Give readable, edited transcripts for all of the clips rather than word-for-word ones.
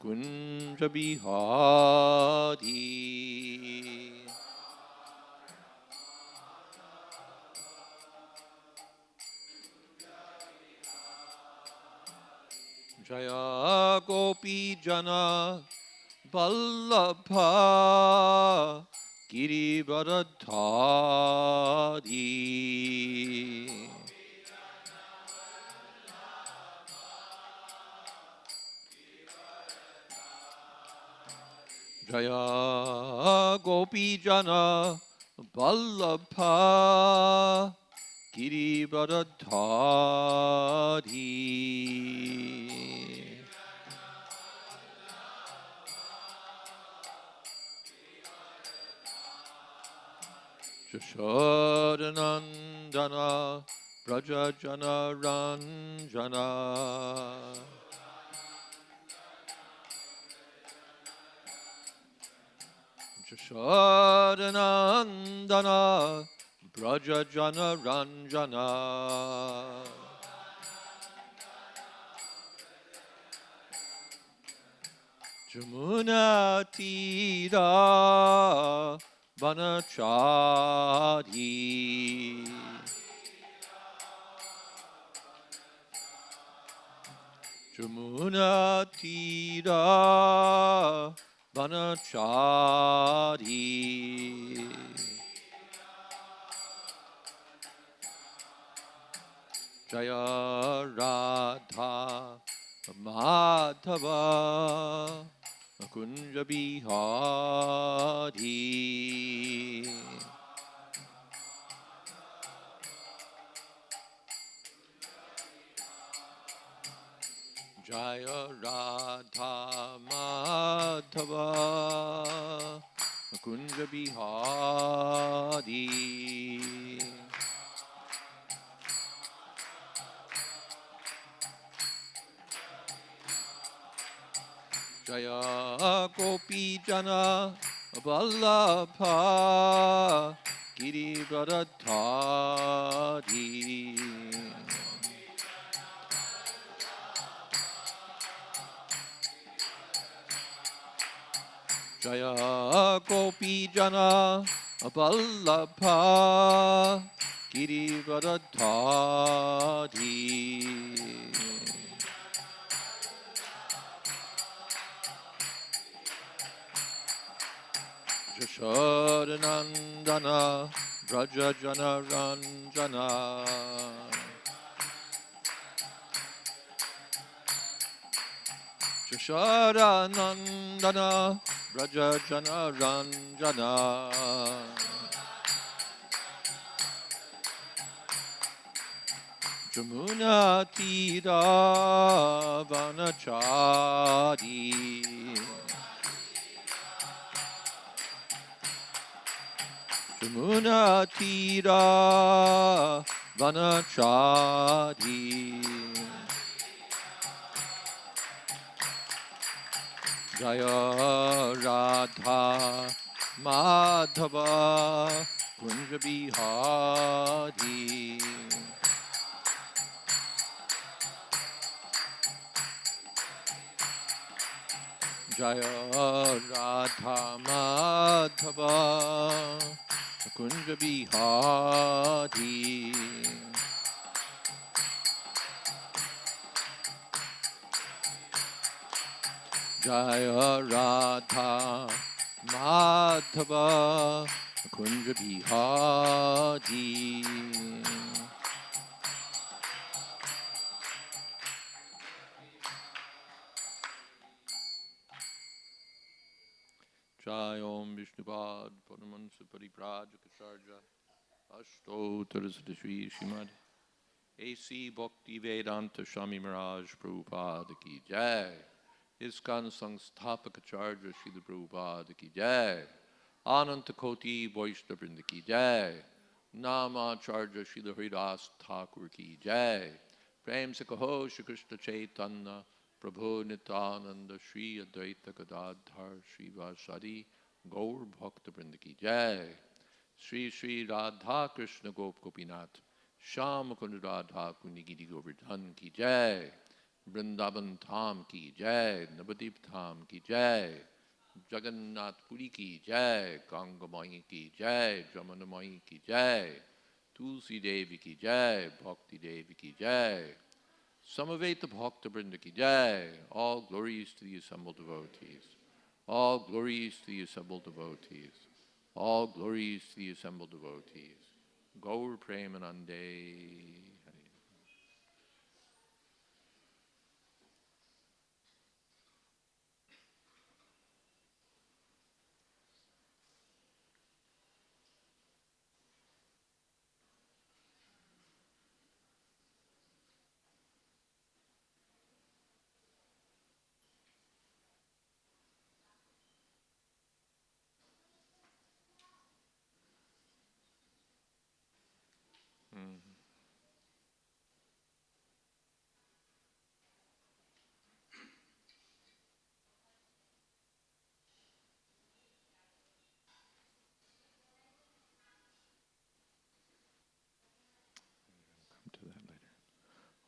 Kunja Bihari. Jaya Gopi Jana Vallabha Girivaradhari. Jaya Gopi Jana Vallabha Girivaradhari. Jashodanandana Brajajana Ranjana. Jashodanandana Brajajana Ranjana. Jamuna Tira Vanachari. Jamuna Tira Vanachari. Jaya Radha Madhava Kunja Bihari. Jaya Radha Madhava Kunja Bihari. Jaya Gopi Jana Vallabha Girivaradhari. Jaya Gopi Jana Vallabha Girivaradhari. Jashodanandana Brajajana Ranjana. Jashodanandana Brajajana Ranjana. Jamuna Tira Vanachari. Jamuna Tira Vanachari. Jaya Radha Madhava Kunja Bihari. Jaya Radha Madhava Kunja Bihari. Jaya Radha Madhava Kunja Bihari. Jai Om Vishnupad Padamansa Pariprajaka Ashtotar Shri Srimad A.C. Bhakti Vedanta Swami Maharaj Prabhupada Ki Jai. ISKCON Sanstapakacharya Srila Prabhupada Ki Jai. Ananta Koti Vaishnavrinda Ki Jai. Namacharya Srila Haridas Thakur Ki Jai. Prem se kaho Shri Krishna Chaitanya Prabhu Nityananda Shri Advaita Gadadhar Shri Vasadi Gaur Bhakta Vrinda Ki Jai. Shri Shri Radha Krishna Gopinath Sham Kund Radha Kunigiri Govardhan Ki Jai. Vrindavan Tham ki jai, Navadip Tham ki jai, Jagannath Puri ki jai, Ganga Mai ki jai, Jamuna Mai ki jai, Tulsi Devi ki jai, Bhakti Devi ki jai, Samaveta Bhakta Vrinda ki jai. All glories to the assembled devotees. All glories to the assembled devotees. All glories to the assembled devotees. Gaur Premanande.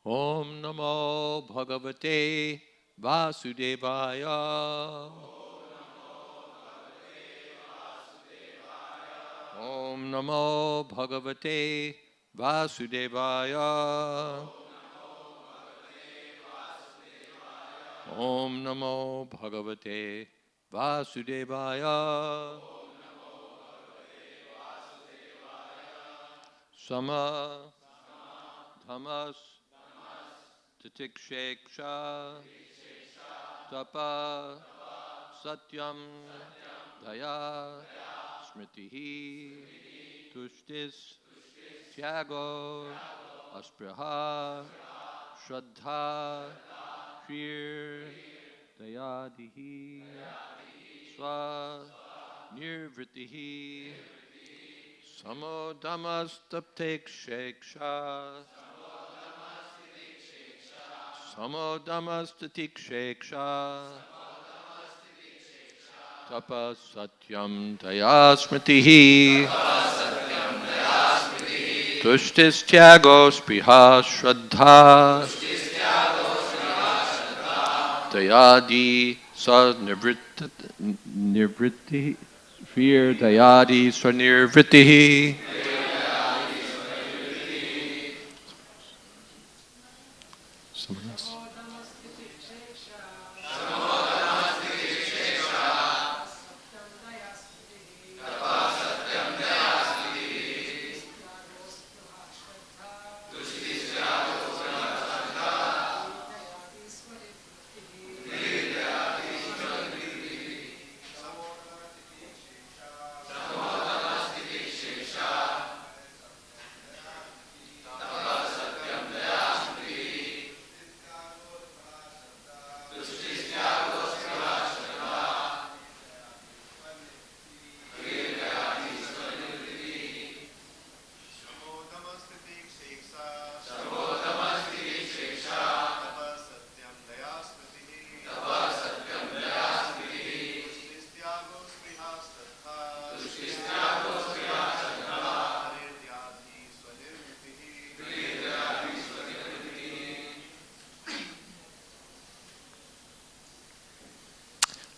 Om Namo Bhagavate Vasudevaya. Om Namo Bhagavate Vasudevaya. Om Namo Bhagavate Vasudevaya. Sama Dhamas Tatiksheksha Tapa Satyam Daya Smritihi Tushtis Tyago Aspraha Shraddha Shir Dayadihi Swa Nirvritihi Samodhamastapteksheksha Samodhamastatiksheksha Tapa Satyam Dayasmritihi Tushtis Tyagos Priha Shraddha Dayadi Sa Nirvriti Fear Dayadi Swanirvritihi. Someone else.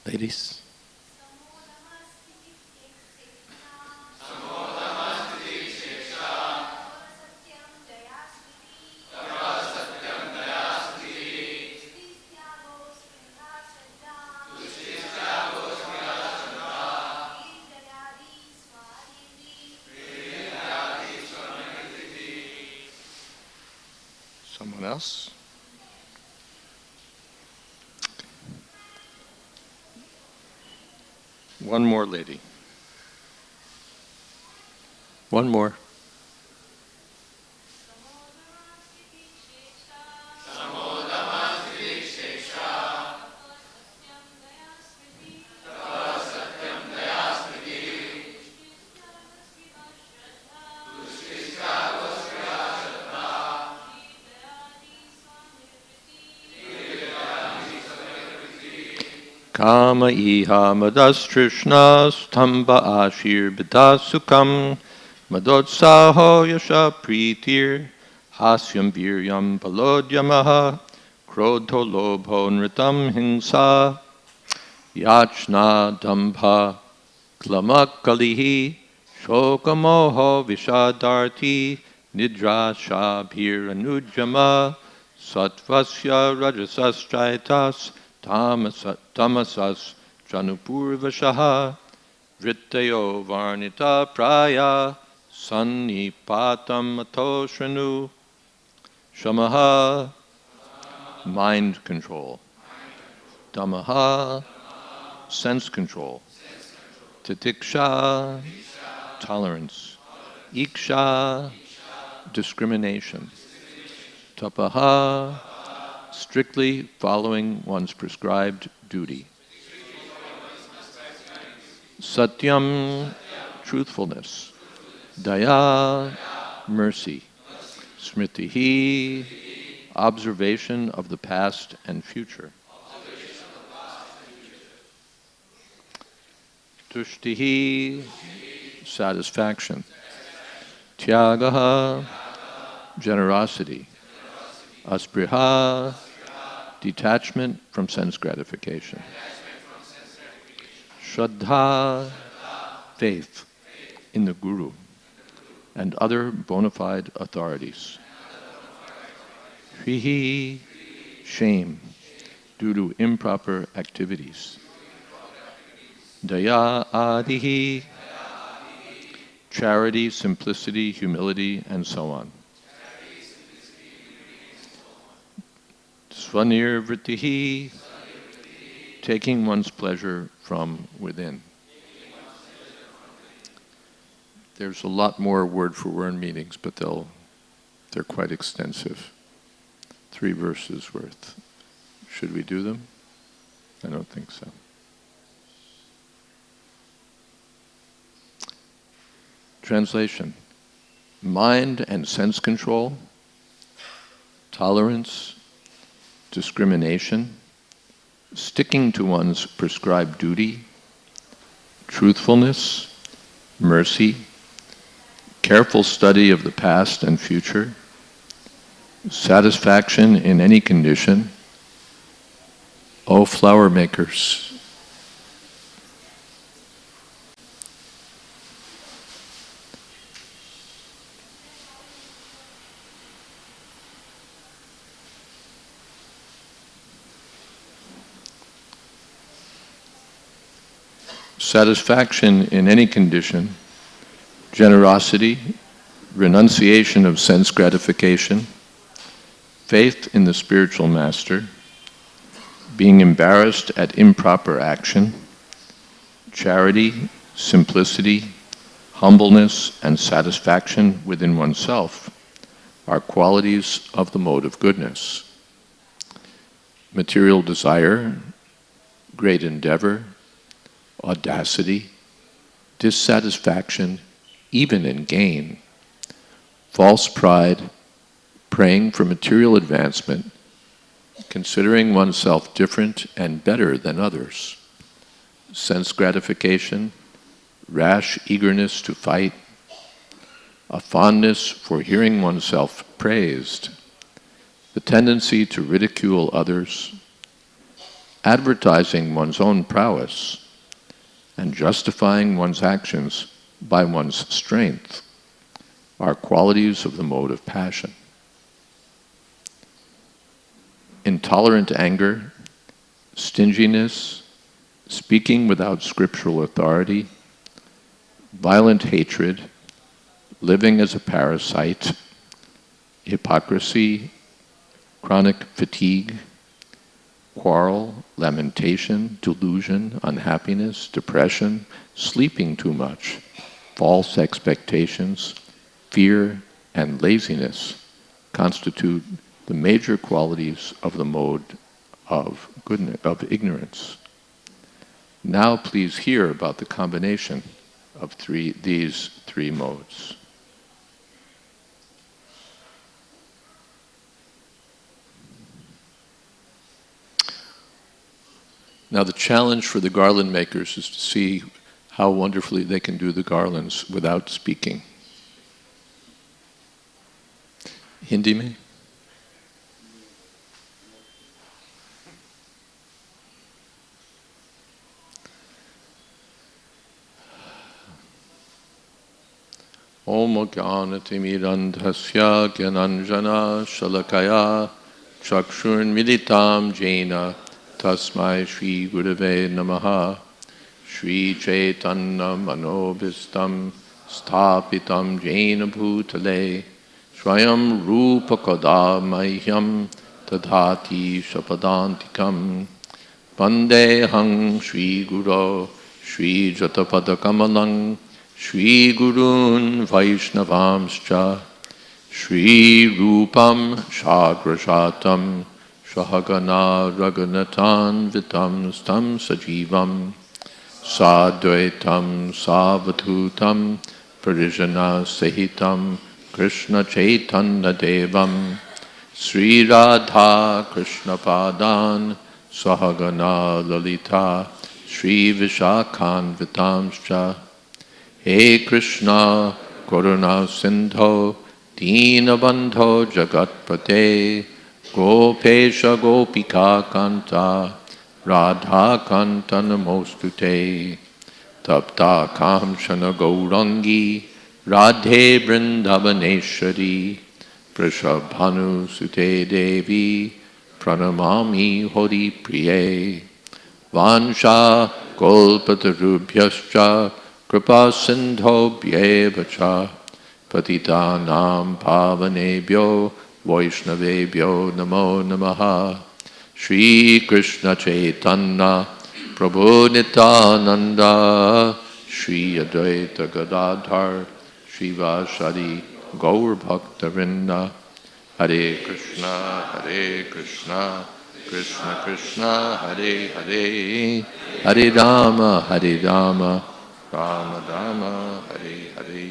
Ladies. Someone else? One more lady. One more. Kama iha madas trishna stamba ashir bidasukam madotsaho yasha pritir hasyam viryam palodyamaha krodho lobho nritam hingsa, yachna dambha klamakalihi, shokamoho vishadarti, nidra shabhir anujama, sattvasya rajasastraitas, tamasas janupurvashaha, vrittayo varnita praya, sannipatam atoshranu, shamaha, mind control, dhammaha, sense control, titiksha, tolerance, iksha, discrimination, tapaha, strictly following one's prescribed duty, satyam, truthfulness, daya, mercy, smritihi, observation of the past and future, tushtihi, satisfaction, tyagaha, generosity, aspriha, detachment from sense gratification, shraddha, faith in the Guru and other bona fide authorities, shrihi, shame due to improper activities, daya adihi, charity, simplicity, humility, and so on. Svanirvrittihi, taking one's pleasure from within. There's a lot more word-for-word meanings, but they're quite extensive. 3 verses worth. Should we do them? I don't think so. Translation: mind and sense control, tolerance, discrimination, sticking to one's prescribed duty, truthfulness, mercy, careful study of the past and future, satisfaction in any condition. O flower makers, satisfaction in any condition, generosity, renunciation of sense gratification, faith in the spiritual master, being embarrassed at improper action, charity, simplicity, humbleness, and satisfaction within oneself are qualities of the mode of goodness. Material desire, great endeavor, audacity, dissatisfaction, even in gain, false pride, praying for material advancement, considering oneself different and better than others, sense gratification, rash eagerness to fight, a fondness for hearing oneself praised, the tendency to ridicule others, advertising one's own prowess, and justifying one's actions by one's strength are qualities of the mode of passion. Intolerant anger, stinginess, speaking without scriptural authority, violent hatred, living as a parasite, hypocrisy, chronic fatigue, quarrel, lamentation, delusion, unhappiness, depression, sleeping too much, false expectations, fear, and laziness constitute the major qualities of the mode of ignorance. Now please hear about the combination of these three modes. Now the challenge for the garland makers is to see how wonderfully they can do the garlands without speaking. Hindi में Om Jnanatimidandhasya Gyananjana Shalakaya Chakshurmilitam Jena Tasmai Shri Gurave Namaha Shri Chaitanya Manobhistam Sthapitam Jena Bhutale Swayam Rupa Kada Mahyam Tadhati Shapadantikam Vandehang Shri Guru Shri Jatapada Kamalang Shri Gurun Vaishnavamscha Shri Rupam Shagrashatam Shahagana Raghunathan Vitam Stam Sajivam Sadvaitam Savadhutam Parijana Sahitam Krishna Chaitanya Devam Sri Radha Krishna Padan Sahagana Lalita Sri Vishakhan Vitamscha He Krishna Karuna Sindho Deenabandho Jagatpate Gopesha Gopika Kanta Radha Kanta Namostute Tapta Kamshana Gaurangi Radhe Vrindavaneshwari Prishabhanu Sute Devi Pranamami Hori Priye Vansha Kolpatarubhyascha Kripa Sindho Bhyevacha Patitanam Pavanebhyo Vaishnavebhyo Namo Namaha Shri Krishna Chaitanya Prabhu Nityananda Shri Advaita Gadadhar Shri Vasadi Gaur Bhaktavinda Hare Krishna Krishna Krishna Hare Hare Hare Rama Rama Rama Hare Hare.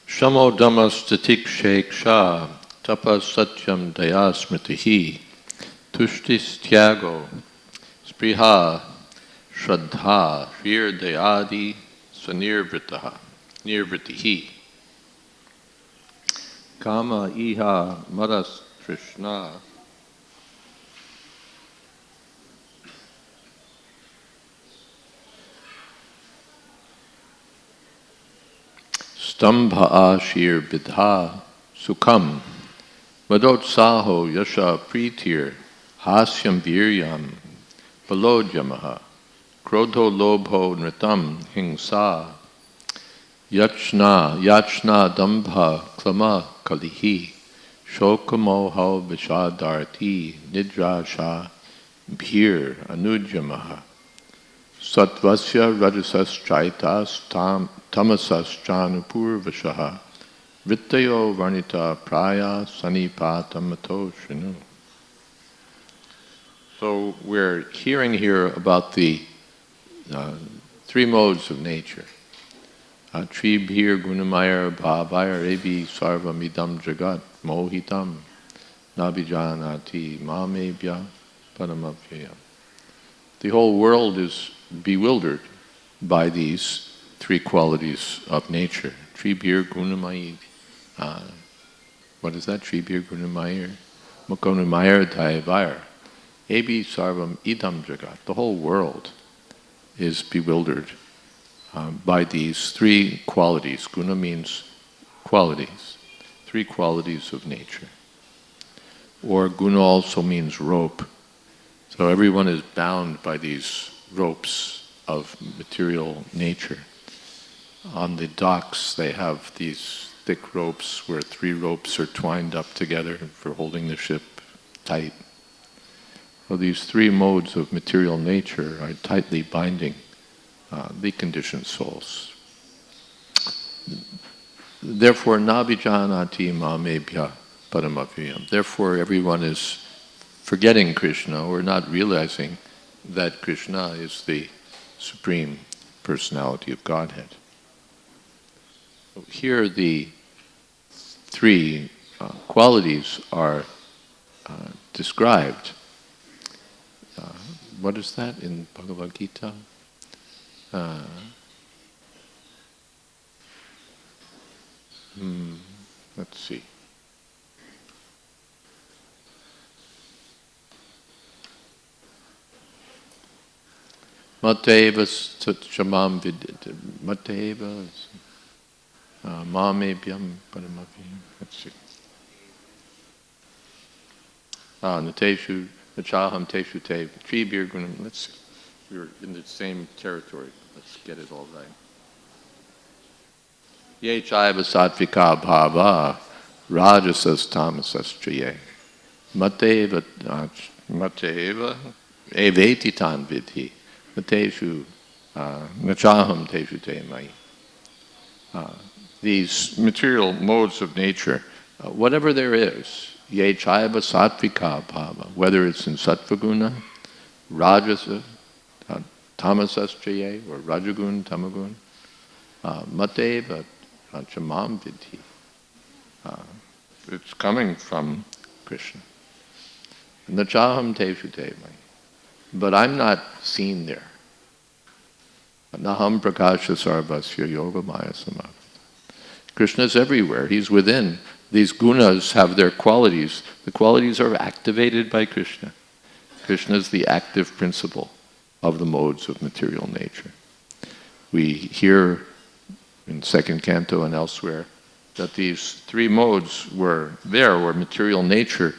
Shamo Dhammastatik Sheksha Tapas Satyam Dayasmritihi Tushtis Tyago Spriha Shraddha Vir Dayadi Nirvritihi Kama Iha Maras Krishna Stambha Ashir Bidha Sukham Madotsaho Yasha Pritir Hasyam Viryam Balojamaha Krodho Lobho Nritam Hingsa Yachna Dambha Klama Kalihi Shokamoho Vishadarti Nidrasha Bhir Anujamaha Satvasya Rajasas Chaitas Tamasas Chanupurvashaha Vittayo Varnita Praya Sanipatamato Shinu. So we're hearing here about the three modes of nature. Tribhir Gunamayar Bhavayar Ebi Sarvamidam Jagat Mohitam Nabijanati Mamebhya Paramabhyaya. The whole world is bewildered by these three qualities of nature. Tribhir Gunamayi. What is that? Tribhir Gunamayar Mukonamayar Dayavayar. Ebi Sarvam Idam Jagat. The whole world is bewildered by these three qualities. Guna means qualities. Three qualities of nature. Or guna also means rope. So everyone is bound by these ropes of material nature. On the docks they have these thick ropes where three ropes are twined up together for holding the ship tight. So these three modes of material nature are tightly binding the conditioned souls. Therefore, nabijanati mamebhya paramabhyam. Therefore, everyone is forgetting Krishna or not realizing that Krishna is the Supreme Personality of Godhead. Here the three qualities are described. What is that in Bhagavad Gita? Let's see. Mateva Shamam Vidit. Mateva Mamebhyam Paramabhyam. Let's see. Nateshu, Nachaham Teshu Te, Tribir Gunam. Let's see. We're in the same territory. Let's get it all right. Ye Chaiva Sattvika Bhava, Rajasas Tamasas Chaye. Mateva Eveti Tan Vidhi. Nateshu, Nachaham Teshu Te Mai. These material modes of nature, whatever there is, Ye Chaiva Sattvika Bhava, whether it's in Sattvaguna, Rajasa, Tamasaschaye, or Rajagun, Tamagun, Mateva Chamam Vidhi. It's coming from Krishna. Nachaham Teshu Te Mai. But I'm not seen there. Naham Prakasha Sarvasya Yoga Maya Samavata. Krishna is everywhere. He's within. These gunas have their qualities. The qualities are activated by Krishna. Krishna is the active principle of the modes of material nature. We hear in second canto and elsewhere that these three modes were there, where material nature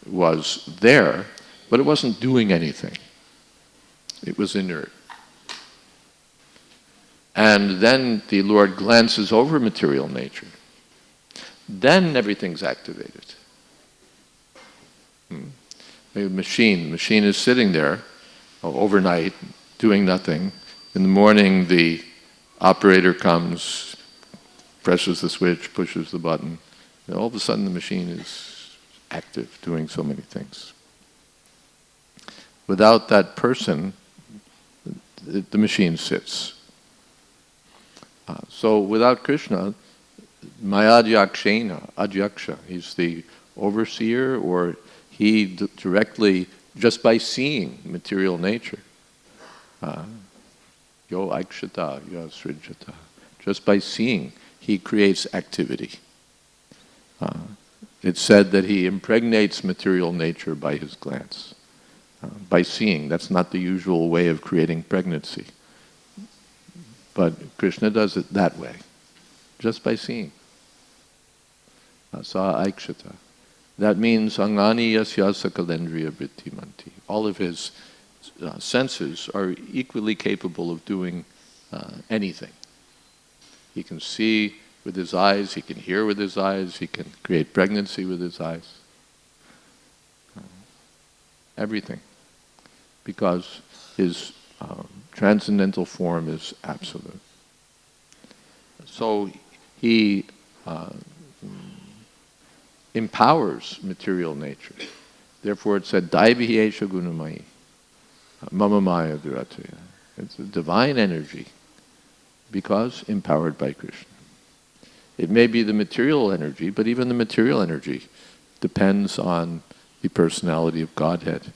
was there, but it wasn't doing anything. It was inert. And then the Lord glances over material nature. Then everything's activated. A machine is sitting there overnight, doing nothing. In the morning, the operator comes, presses the switch, pushes the button, and all of a sudden the machine is active, doing so many things. Without that person, the machine sits. So without Krishna, Mayadhyakshena, Adhyaksha, he's the overseer, or he directly, just by seeing material nature, yo aikshata, yo srijata, just by seeing, he creates activity. It's said that he impregnates material nature by his glance, by seeing. That's not the usual way of creating pregnancy. But Krishna does it that way, just by seeing. Sa aikshata. That means angani yasya sakalendriya vritti. All of his senses are equally capable of doing anything. He can see with his eyes, he can hear with his eyes, he can create pregnancy with his eyes. Everything. Because his transcendental form is absolute. So he empowers material nature. Therefore it said, Daivihi esha gunamai, mama maya virataya. It's a divine energy because empowered by Krishna. It may be the material energy, but even the material energy depends on the personality of Godhead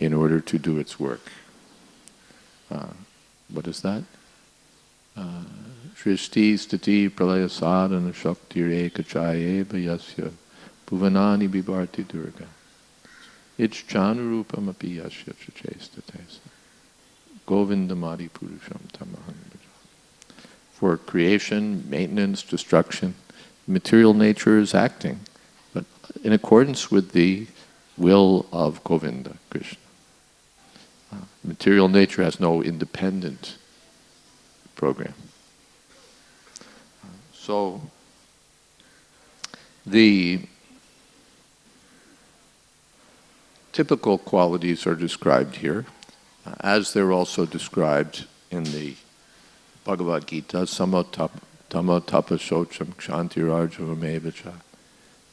in order to do its work. What is that? Shrishti stiti pralaya sadhana shakti ekachaye yasya bhuvanani bibharti durga. It's chanurupam api yasya chachestatesa. Govindamadi purusham tamaham. For creation, maintenance, destruction, material nature is acting, but in accordance with the will of Govinda, Krishna. Material nature has no independent program. So, the typical qualities are described here, as they're also described in the Bhagavad Gita, Tamo Tapa Shocham Kshantirarjavamevacha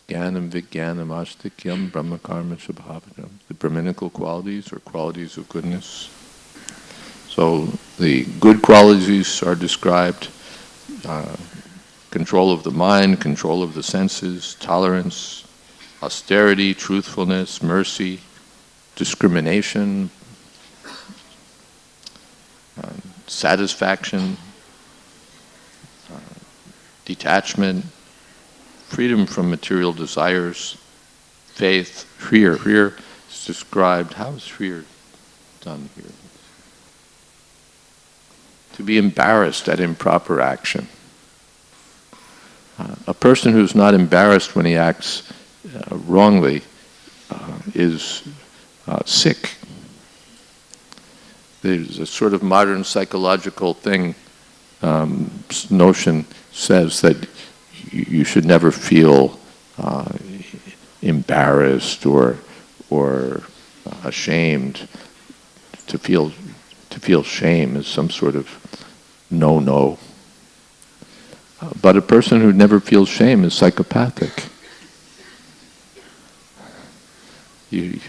Jnanam Vijnanam Astikyam Brahmakarma Shabhavajam. The Brahminical qualities or qualities of goodness. So the good qualities are described, control of the mind, control of the senses, tolerance, austerity, truthfulness, mercy, discrimination, satisfaction, detachment, freedom from material desires, faith, fear. Fear is described. How is fear done here? To be embarrassed at improper action. A person who's not embarrassed when he acts wrongly is sick. There's a sort of modern psychological thing, notion says that you should never feel embarrassed or ashamed. To feel shame is some sort of no. But a person who never feels shame is psychopathic. You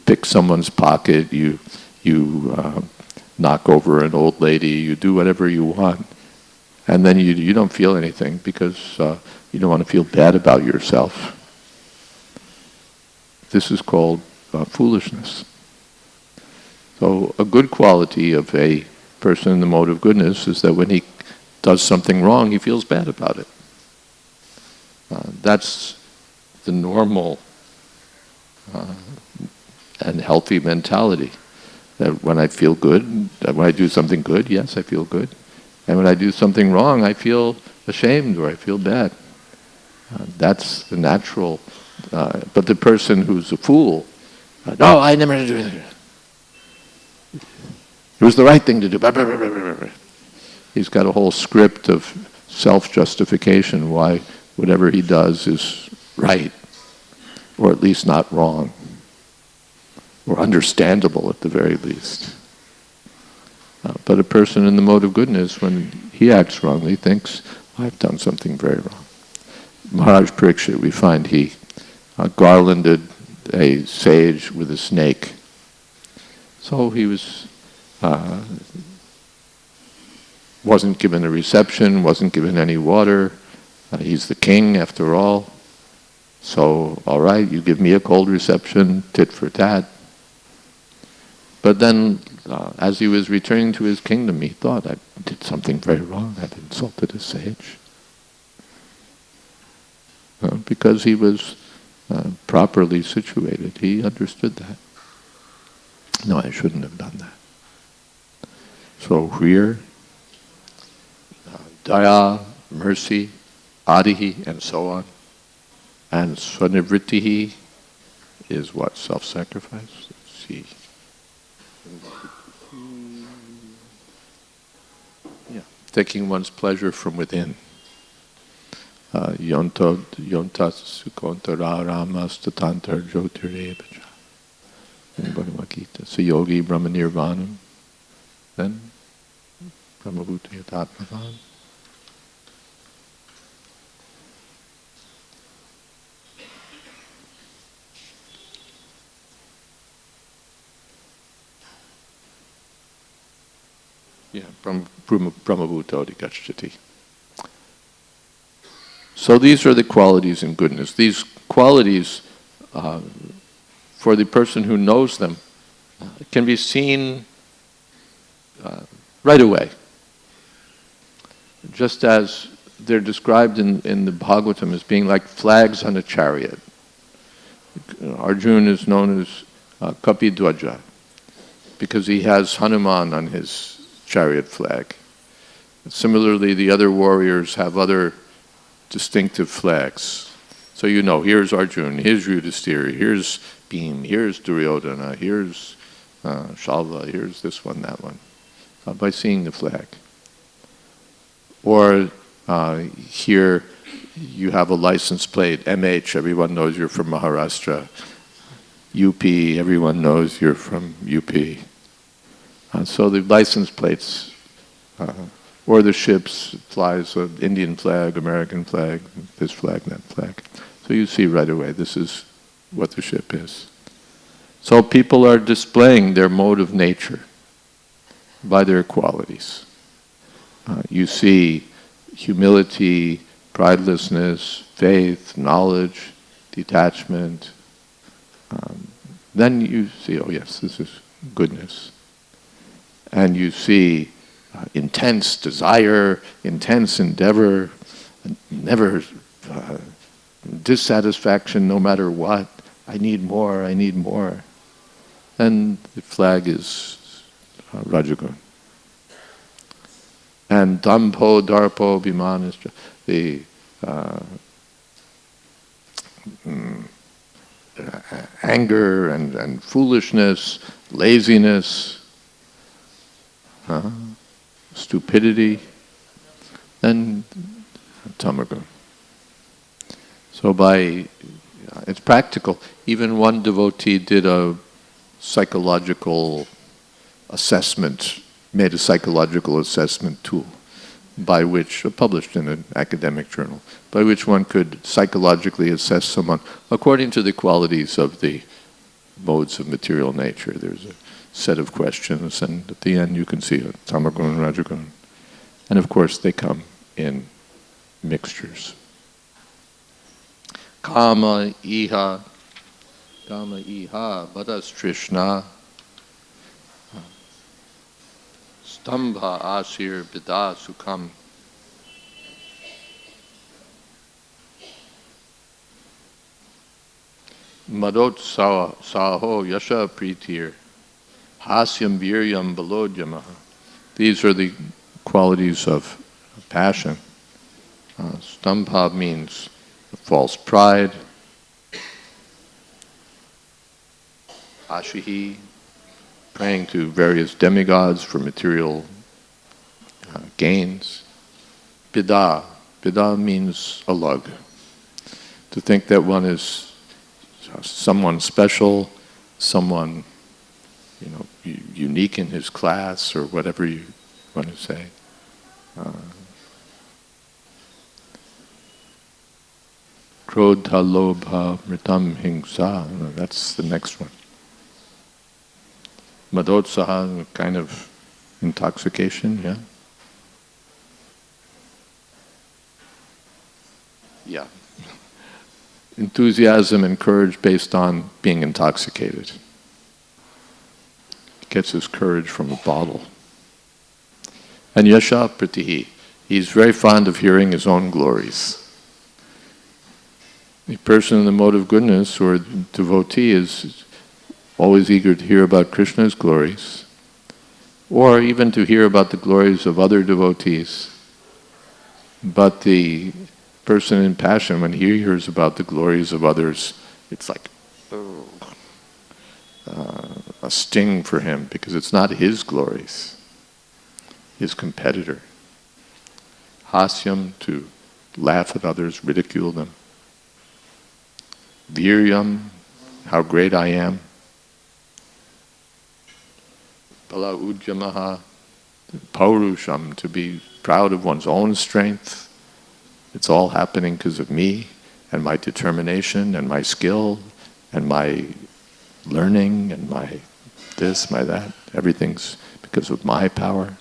pick someone's pocket, you knock over an old lady, you do whatever you want, and then you don't feel anything because you don't want to feel bad about yourself. This is called foolishness. So a good quality of a person in the mode of goodness is that when he does something wrong, he feels bad about it. That's the normal and healthy mentality. That when I feel good, that when I do something good, yes, I feel good. And when I do something wrong, I feel ashamed or I feel bad. That's the natural. But the person who's a fool, no, I never do anything. It was the right thing to do. He's got a whole script of self-justification why whatever he does is right, or at least not wrong, or understandable at the very least. But a person in the mode of goodness, when he acts wrongly, thinks, I've done something very wrong. Maharaj Parikshit, we find he garlanded a sage with a snake. So he wasn't given a reception, wasn't given any water. He's the king after all. So, all right, you give me a cold reception, tit for tat. But then, as he was returning to his kingdom, he thought, I did something very wrong. I've insulted a sage. Because he was properly situated. He understood that. No, I shouldn't have done that. So here, daya, mercy, adihi, and so on. And swanivrittihi is what? Self-sacrifice? Let's see. Yeah, taking one's pleasure from within. Yontas sukontara ramas tatantar jyotirevacha. In Bhagavad Gita. So yogi brahma nirvanam. Then brahmabhuta yatatmavan. Yeah, brahmabhuta adhikachati. So these are the qualities in goodness. These qualities, for the person who knows them, can be seen right away. Just as they're described in the Bhagavatam as being like flags on a chariot. Arjuna is known as Kapidwaja because he has Hanuman on his chariot flag. Similarly, the other warriors have other distinctive flags. So you know, here's Arjuna, here's Yudhisthira, here's Bhim, here's Duryodhana, here's Shalva, here's this one, that one, by seeing the flag. Or here you have a license plate, MH, everyone knows you're from Maharashtra. UP, everyone knows you're from UP. So the license plates, or the ships, flies an Indian flag, American flag, this flag, that flag. So you see right away, this is what the ship is. So people are displaying their mode of nature by their qualities. You see humility, pridelessness, faith, knowledge, detachment. Then you see, oh yes, this is goodness. And you see intense desire, intense endeavor, never dissatisfaction no matter what. I need more, I need more. And the flag is Rajagun. And Dampo, Darpo, Bhiman is the anger and foolishness, laziness, stupidity, and Tamagun. So it's practical. Even one devotee did a psychological assessment, made a psychological assessment tool by which, published in an academic journal, by which one could psychologically assess someone according to the qualities of the modes of material nature. There's a set of questions, and at the end you can see it, Tamagun, Rajagun. And of course they come in mixtures. Kama iha, badas trishna, stambha asir bida sukham. Madot saho yasha pritir, hasyam viryam balodyamaha. These are the qualities of passion. Stambha means false pride. Ashihi, praying to various demigods for material gains. Bida means a lug. To think that one is someone special, someone unique in his class, or whatever you want to say. Krodha, lobha, mritam, hingsa. That's the next one. Madotsaha, kind of intoxication, yeah? Yeah. Enthusiasm and courage based on being intoxicated. He gets his courage from a bottle. And yasha pratihi, he's very fond of hearing his own glories. The person in the mode of goodness or devotee is always eager to hear about Krishna's glories, or even to hear about the glories of other devotees. But the person in passion, when he hears about the glories of others, it's like a sting for him, because it's not his glories, his competitor. Hasyam, to laugh at others, ridicule them. Viryam, how great I am. Bala ujjamaha, paurusham, to be proud of one's own strength. It's all happening because of me, and my determination, and my skill, and my learning, and my this, my that. Everything's because of my power.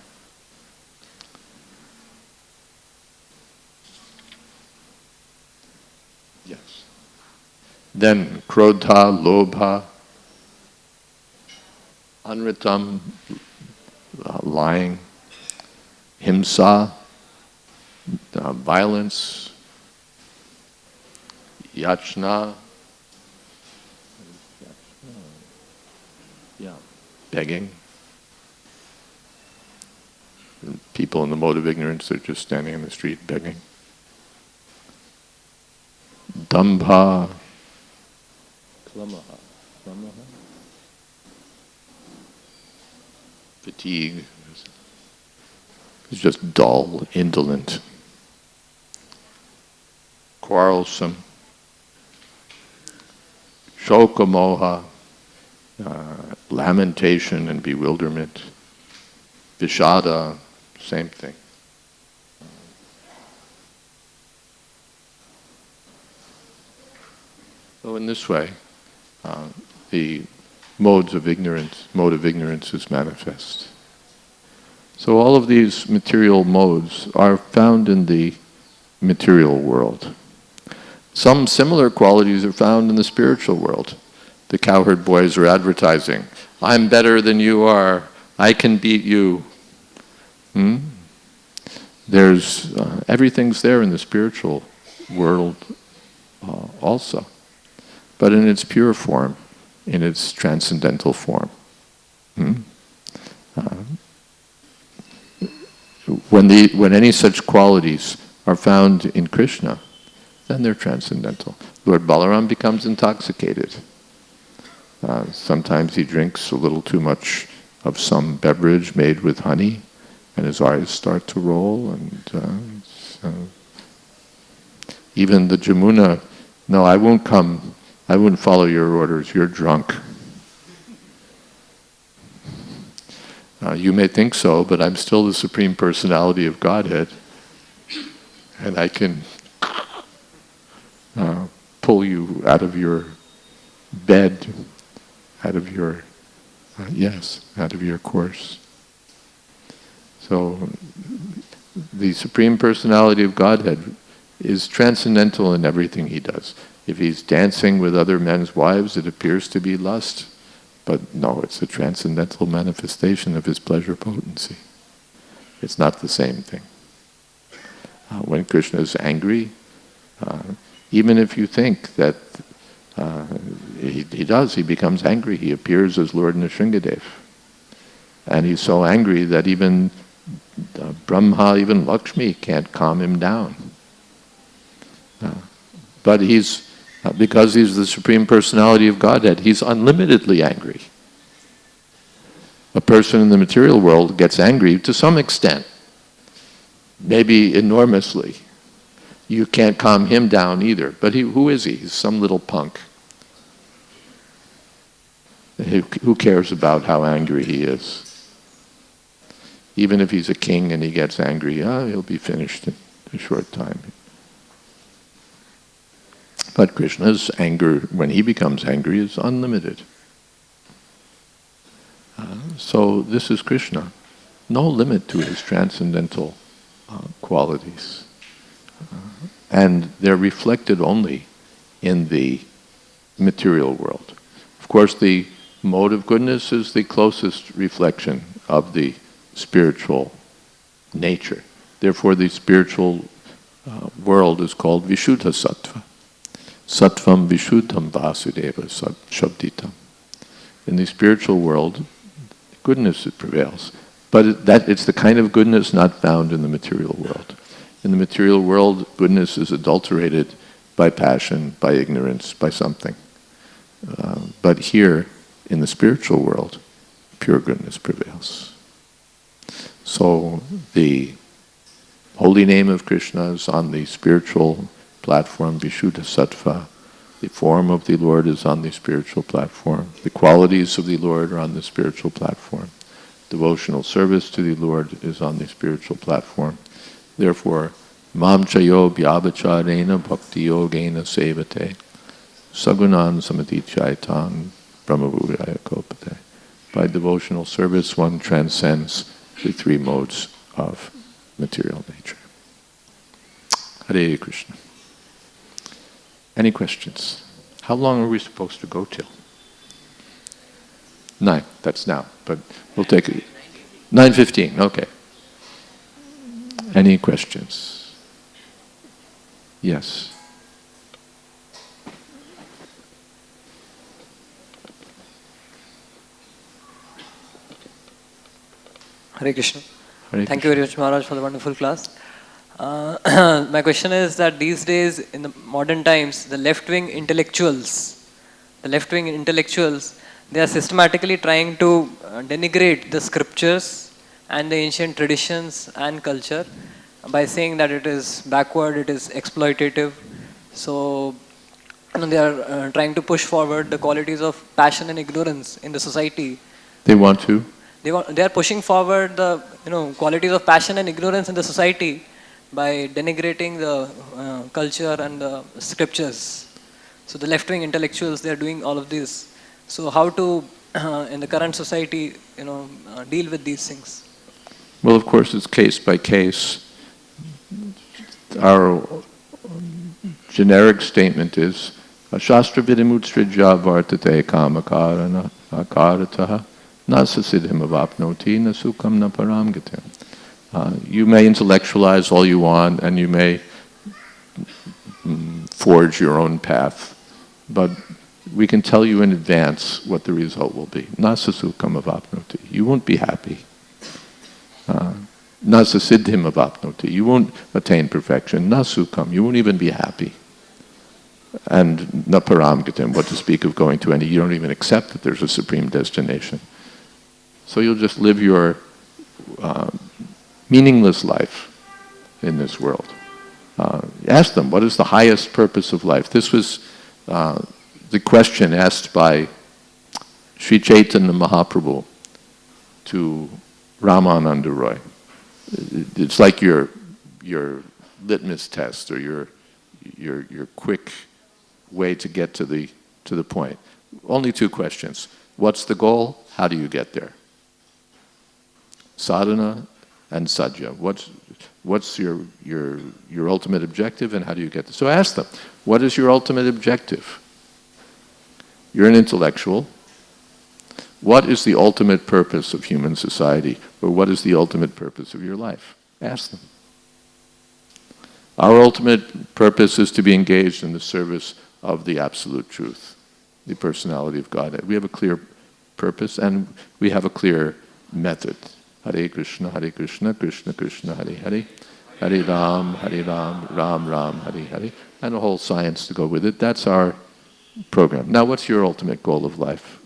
Yes. Then krodha, lobha, anritam, lying, himsa, violence, yachna, begging. People in the mode of ignorance, they're just standing in the street begging. Dambha, klamaha, fatigue. It's just dull, indolent, quarrelsome. Shoka moha, lamentation and bewilderment. Vishada, same thing. So in this way, the mode of ignorance is manifest. So all of these material modes are found in the material world. Some similar qualities are found in the spiritual world. The cowherd boys are advertising, I'm better than you are, I can beat you. There's everything's there in the spiritual world also, but in its pure form, in its transcendental form. When any such qualities are found in Krishna, then they're transcendental. Lord Balaram becomes intoxicated. Sometimes he drinks a little too much of some beverage made with honey, and his eyes start to roll, and even the Jamuna, no, I won't come, I wouldn't follow your orders, you're drunk. You may think so, but I'm still the Supreme Personality of Godhead, and I can pull you out of your bed, out of your, out of your course. So, the Supreme Personality of Godhead is transcendental in everything he does. If he's dancing with other men's wives, it appears to be lust. But no, it's a transcendental manifestation of his pleasure potency. It's not the same thing. When Krishna is angry, even if you think that he becomes angry, he appears as Lord Nrsingadev. And he's so angry that even Brahma, even Lakshmi can't calm him down. But because he's the Supreme Personality of Godhead, he's unlimitedly angry. A person in the material world gets angry to some extent, maybe enormously. You can't calm him down either. But who is he? He's some little punk. Who cares about how angry he is? Even if he's a king and he gets angry, he'll be finished in a short time. But Krishna's anger, when he becomes angry, is unlimited. So this is Krishna. No limit to his transcendental qualities. And they're reflected only in the material world. Of course, the mode of goodness is the closest reflection of the spiritual nature. Therefore, the spiritual world is called Vishuddha Sattva. Sattvam Vishuddham Vasudeva Shabditam. In the spiritual world, goodness prevails. But it's the kind of goodness not found in the material world. In the material world, goodness is adulterated by passion, by ignorance, by something. But here, in the spiritual world, pure goodness prevails. So the holy name of Krishna is on the spiritual platform, Vishuddha Sattva. The form of the Lord is on the spiritual platform. The qualities of the Lord are on the spiritual platform. Devotional service to the Lord is on the spiritual platform. Therefore, Mam Chayo Vyabhacharena Bhakti Yogena Sevate Sagunan Samadhichaitan Brahmavudaya Kopate. By devotional service, one transcends the three modes of material nature. Hare Krishna. Any questions? How long are we supposed to go till? 9, that's now, but we'll take it. 9:15, okay. Any questions? Yes. Hare Krishna. Hare Thank you very much, Maharaj, for the wonderful class. My question is that these days, in the modern times, the left-wing intellectuals, they are systematically trying to denigrate the scriptures and the ancient traditions and culture by saying that it is backward, it is exploitative. So, they are trying to push forward the qualities of passion and ignorance in the society. They want to? They are pushing forward the qualities of passion and ignorance in the society by denigrating the culture and the scriptures. So the left-wing intellectuals, they are doing all of this. So how to, in the current society, deal with these things? Well, of course, it's case by case. Our generic statement is, Shastra vidimutstrijya vartate kamakarana akarataha nasasiddhim avapnoti nasukam na paramgatim. You may intellectualize all you want, and you may forge your own path, but we can tell you in advance what the result will be. Nasa sukham avapnoti. You won't be happy. Nasa siddhim avapnoti. You won't attain perfection. Na sukham. You won't even be happy. And na param gatim. What to speak of going to any? You don't even accept that there's a supreme destination. So you'll just live your meaningless life in this world. Ask them, what is the highest purpose of life? This was the question asked by Sri Chaitanya Mahaprabhu to Ramananda Roy. It's like your litmus test, or your quick way to get to the point. Only two questions. What's the goal? How do you get there? Sadhana and sadhya. What's your ultimate objective, and how do you get there? So ask them, what is your ultimate objective? You're an intellectual. What is the ultimate purpose of human society? Or what is the ultimate purpose of your life? Ask them. Our ultimate purpose is to be engaged in the service of the absolute truth, the personality of Godhead. We have a clear purpose, and we have a clear method. Hare Krishna, Krishna Krishna, Hare Hare, Hare Ram, Ram Ram, Hare Hare, and a whole science to go with it. That's our program. Now, what's your ultimate goal of life?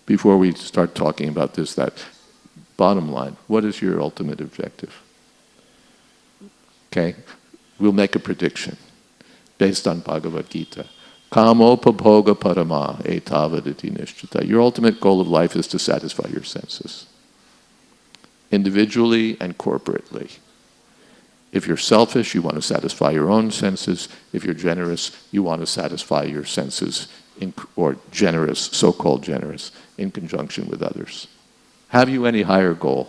Before we start talking about this, that, bottom line, what is your ultimate objective? Okay, we'll make a prediction based on Bhagavad Gita. Kamopabhoga parama etavaditi nishchita. Your ultimate goal of life is to satisfy your senses, individually and corporately. If you're selfish, you want to satisfy your own senses. If you're generous, you want to satisfy your senses, or generous, so-called generous, in conjunction with others. Have you any higher goal?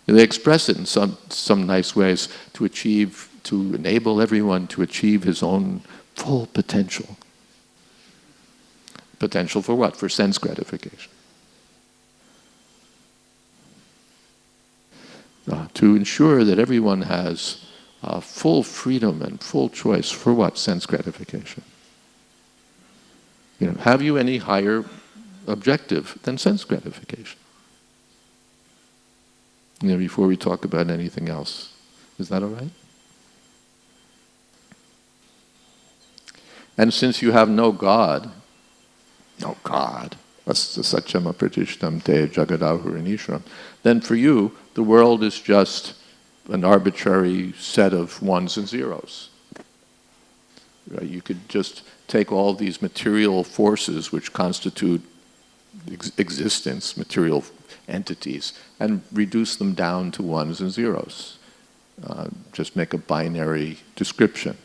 They express it in some nice ways to enable everyone to achieve his own full potential. Potential for what? For sense gratification. To ensure that everyone has full freedom and full choice for what? Sense gratification. Have you any higher objective than sense gratification? Before we talk about anything else. Is that all right? And since you have no God, Satyama Pratishtam Te Jagadahuranishram, then for you, the world is just an arbitrary set of ones and zeros. Right? You could just take all these material forces which constitute existence, material entities, and reduce them down to ones and zeros. Just make a binary description.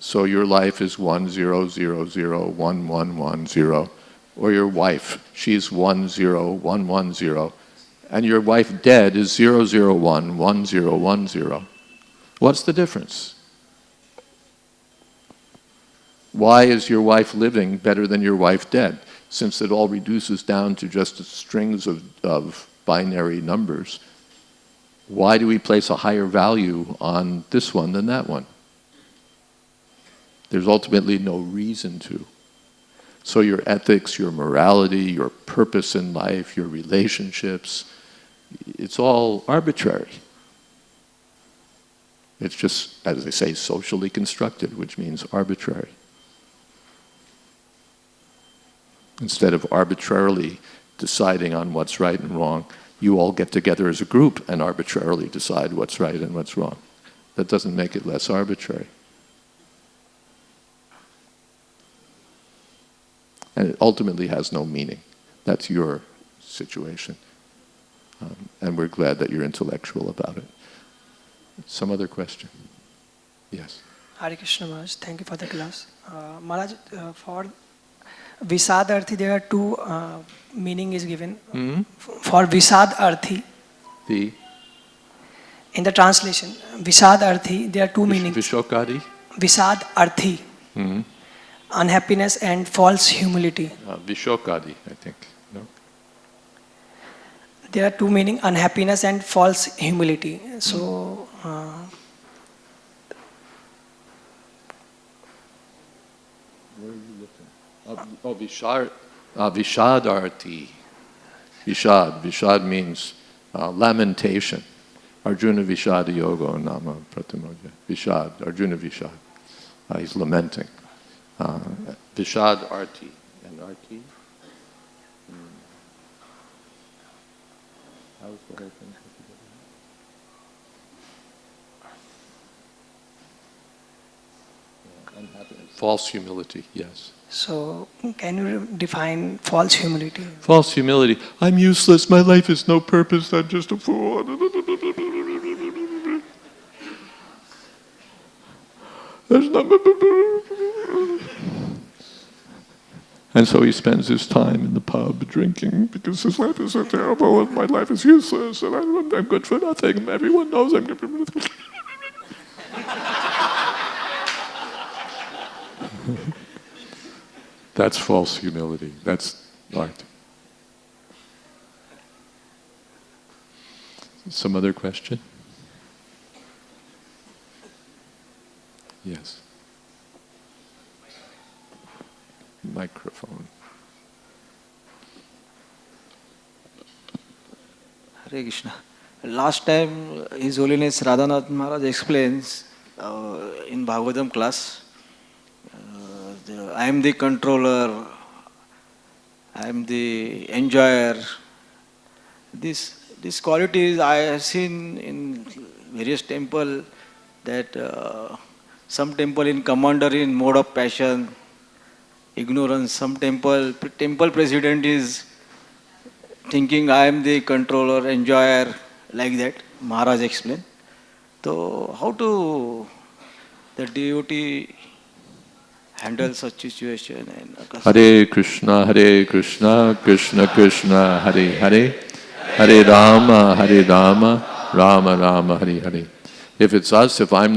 So your life is 1 0 0 0 1 1 1 0, or your wife, she's 1 0 1 1 0, and your wife dead is 0 0 1 1 0 1 0. What's the difference? Why is your wife living better than your wife dead? Since it all reduces down to just strings of binary numbers, why do we place a higher value on this one than that one? There's ultimately no reason to. So your ethics, your morality, your purpose in life, your relationships, it's all arbitrary. It's just, as they say, socially constructed, which means arbitrary. Instead of arbitrarily deciding on what's right and wrong, you all get together as a group and arbitrarily decide what's right and what's wrong. That doesn't make it less arbitrary. And it ultimately has no meaning. That's your situation. And we're glad that you're intellectual about it. Some other question? Yes. Hare Krishna Maharaj, thank you for the class. Maharaj, for Visad Arthi, there are two meaning is given. Mm-hmm. For Visad Arthi, in the translation, Visad Arthi, there are two meanings. Vishokadi? Visad Arthi, Mm-hmm. unhappiness and false humility. Vishokadi, I think. No? there are two meaning: unhappiness and false humility. So. Where are you looking? Vishadarti. Vishad means lamentation. Arjuna Vishada Yoga Nama Pratimoja. Vishad, Arjuna Vishad. He's lamenting. Vishad Arti. And Arti? How's the whole thing put together? Unhappiness. False humility, yes. So, can you define false humility? False humility. I'm useless. My life has no purpose. I'm just a fool. There's no. And so he spends his time in the pub drinking because his life is so terrible and my life is useless and I'm good for nothing. Everyone knows I'm good for nothing. That's false humility. That's art. Some other question? Yes. Microphone. Hare Krishna. Last time His Holiness Radhanath Maharaj explains in Bhagavatam class, I am the controller, I am the enjoyer. These qualities I have seen in various temples, that some temple in commander in mode of passion, ignorance, some temple president is thinking I am the controller, enjoyer, like that, Maharaj explained. So how to the devotee handle such situation? Hare Krishna, Krishna Krishna, Hare Hare, Hare Rama, Rama Rama, Hare Hare. If it's us, if I'm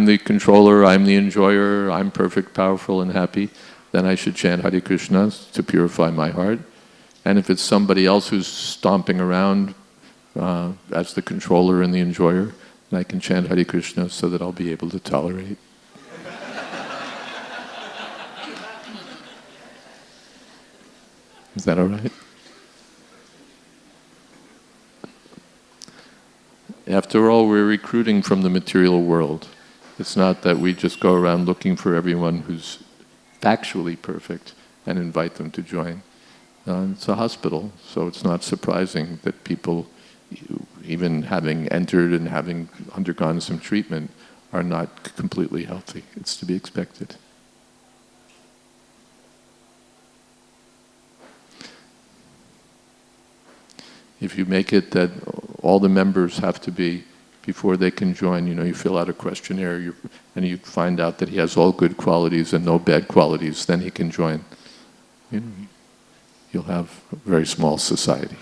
the controller, I'm the enjoyer, I'm perfect, powerful, and happy, then I should chant Hare Krishna to purify my heart. And if it's somebody else who's stomping around as the controller and the enjoyer, then I can chant Hare Krishna so that I'll be able to tolerate. Is that all right? After all, we're recruiting from the material world. It's not that we just go around looking for everyone who's factually perfect and invite them to join. It's a hospital, so it's not surprising that people, even having entered and having undergone some treatment, are not completely healthy. It's to be expected. If you make it that all the members have to be, before they can join, you fill out a questionnaire and you find out that he has all good qualities and no bad qualities, then he can join. You'll have a very small society.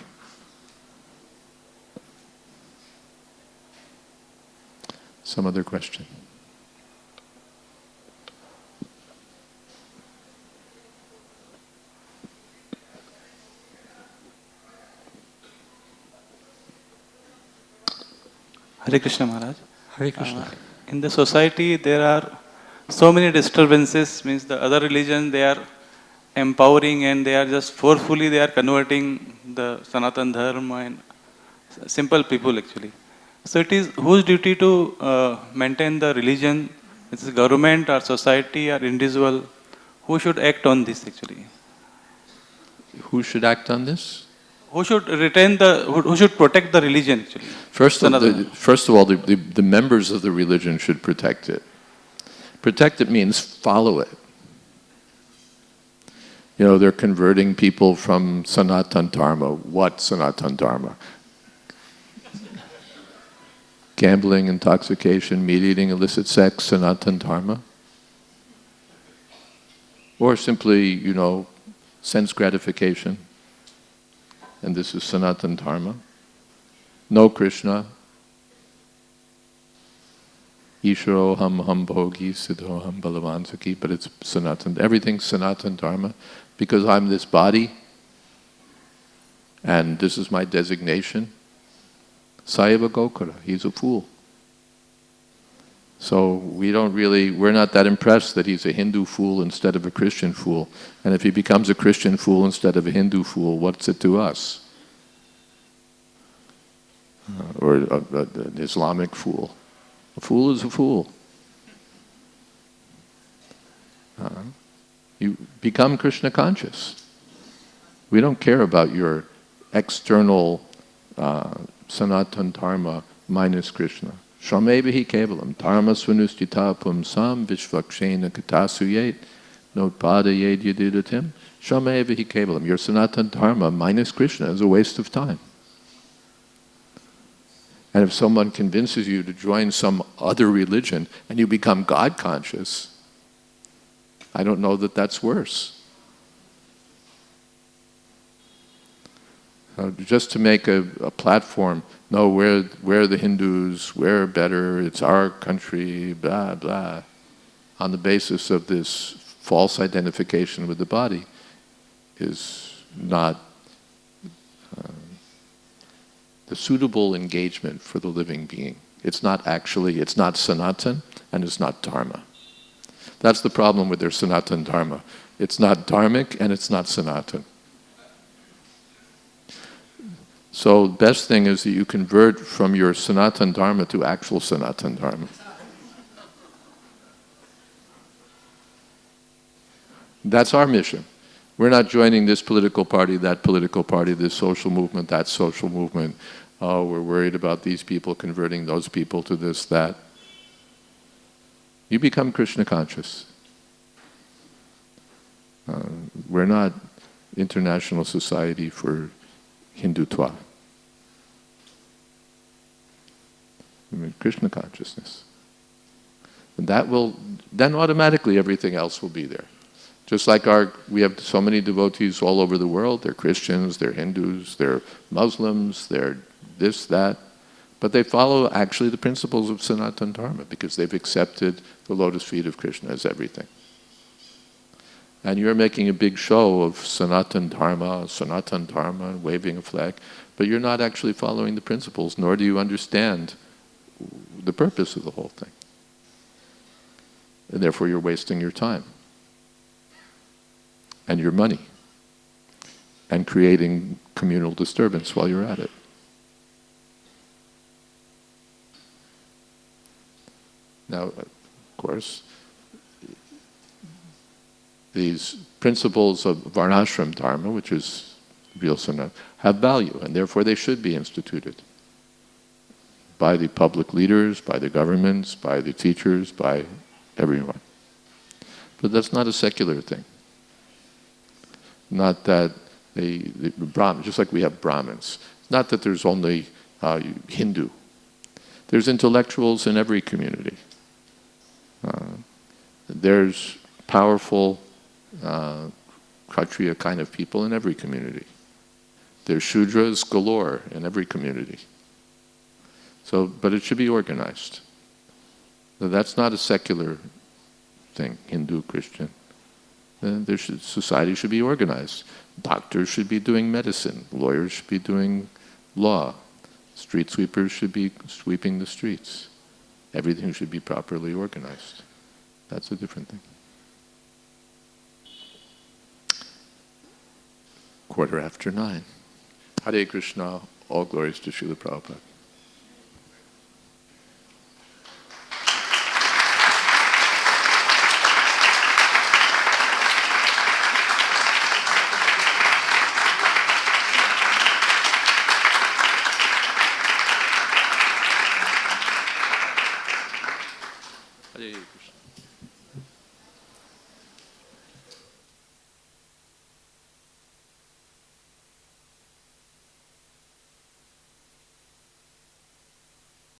Some other question? Hare Krishna Maharaj. Hare Krishna. In the society there are so many disturbances, means the other religion they are empowering and they are just forcefully they are converting the Sanatan Dharma and simple people actually. So it is whose duty to maintain the religion? Is it government or society or individual? Who should act on this actually? Who should act on this? Who should retain who should protect the religion actually? First of all, the members of the religion should protect it. Protect it means follow it. They're converting people from Sanatan Dharma. What Sanatan Dharma? Gambling, intoxication, meat eating, illicit sex, Sanatan Dharma? Or simply, sense gratification. And this is Sanatan Dharma. No Krishna. Isharo ham bhogi siddho ham balavansaki, but it's Sanatan. Everything's Sanatan Dharma. Because I'm this body, And this is my designation. Sayava Gokara, he's a fool. So we're not that impressed that he's a Hindu fool instead of a Christian fool. And if he becomes a Christian fool instead of a Hindu fool, what's it to us? Or an Islamic fool. A fool is a fool. You become Krishna conscious. We don't care about your external Sanatan Dharma minus Krishna. Shramevahi kevalam dharma svanustita pumsam vishvakshena katasuyet notpada yed yadidatim. Shramevahi kevalam. Your Sanatan Dharma minus Krishna is a waste of time. And if someone convinces you to join some other religion and you become God conscious, I don't know that that's worse. Just to make a platform, no, we're the Hindus, we're better, it's our country, blah, blah, on the basis of this false identification with the body is not the suitable engagement for the living being. It's not Sanatan and it's not Dharma. That's the problem with their Sanatan Dharma. It's not dharmic and it's not Sanatan. So the best thing is that you convert from your Sanatan Dharma to actual Sanatan Dharma. That's our mission. We're not joining this political party, that political party, this social movement, that social movement. Oh, we're worried about these people converting those people to this, that. You become Krishna conscious. We're not International Society for Hindutva. I mean, Krishna consciousness. And then automatically everything else will be there. Just like we have so many devotees all over the world. They're Christians, they're Hindus, they're Muslims, they're this, that. But they follow actually the principles of Sanatana Dharma because they've accepted the lotus feet of Krishna as everything. And you're making a big show of Sanatana Dharma, waving a flag, but you're not actually following the principles, nor do you understand the purpose of the whole thing. And therefore you're wasting your time and your money and creating communal disturbance while you're at it. Now, of course, these principles of Varnashram Dharma, which is real Sanatana, have value, and therefore they should be instituted by the public leaders, by the governments, by the teachers, by everyone. But that's not a secular thing. Not that the Brahmins, just like we have Brahmins, not that there's only Hindu. There's intellectuals in every community. There's powerful Kshatriya kind of people in every community. There's Shudras galore in every community. So, but it should be organized. So that's not a secular thing, Hindu, Christian. Society should be organized. Doctors should be doing medicine. Lawyers should be doing law. Street sweepers should be sweeping the streets. Everything should be properly organized. That's a different thing. 9:15. Hare Krishna, all glories to Srila Prabhupada.